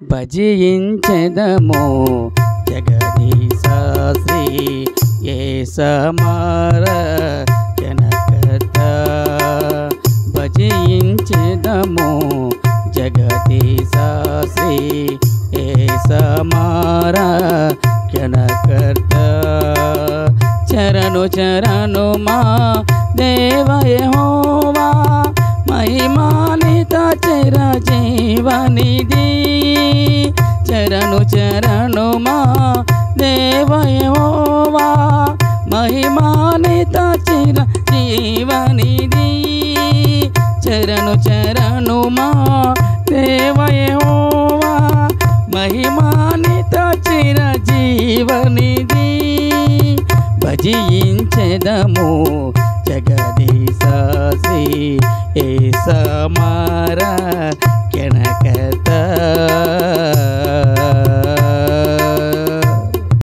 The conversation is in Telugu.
భజించెదము జగదీశ శ్రీ యేసమార జనకర్త. భజించెదము జగదీశ శ్రీ యేసమార జనకర్త. చరణు చరణు మా దేవ యెహోవా మహిమానిత చిరజీవనిధి. చరణు చరణు మా దేవ యెహోవా మహిమానిత చిరజీవనిధి. చరణు చరణు మా దేవ యెహోవా మహిమానిత చిరజీవనిధి. భజించెదము జగదీశ శ్రీ యేసమార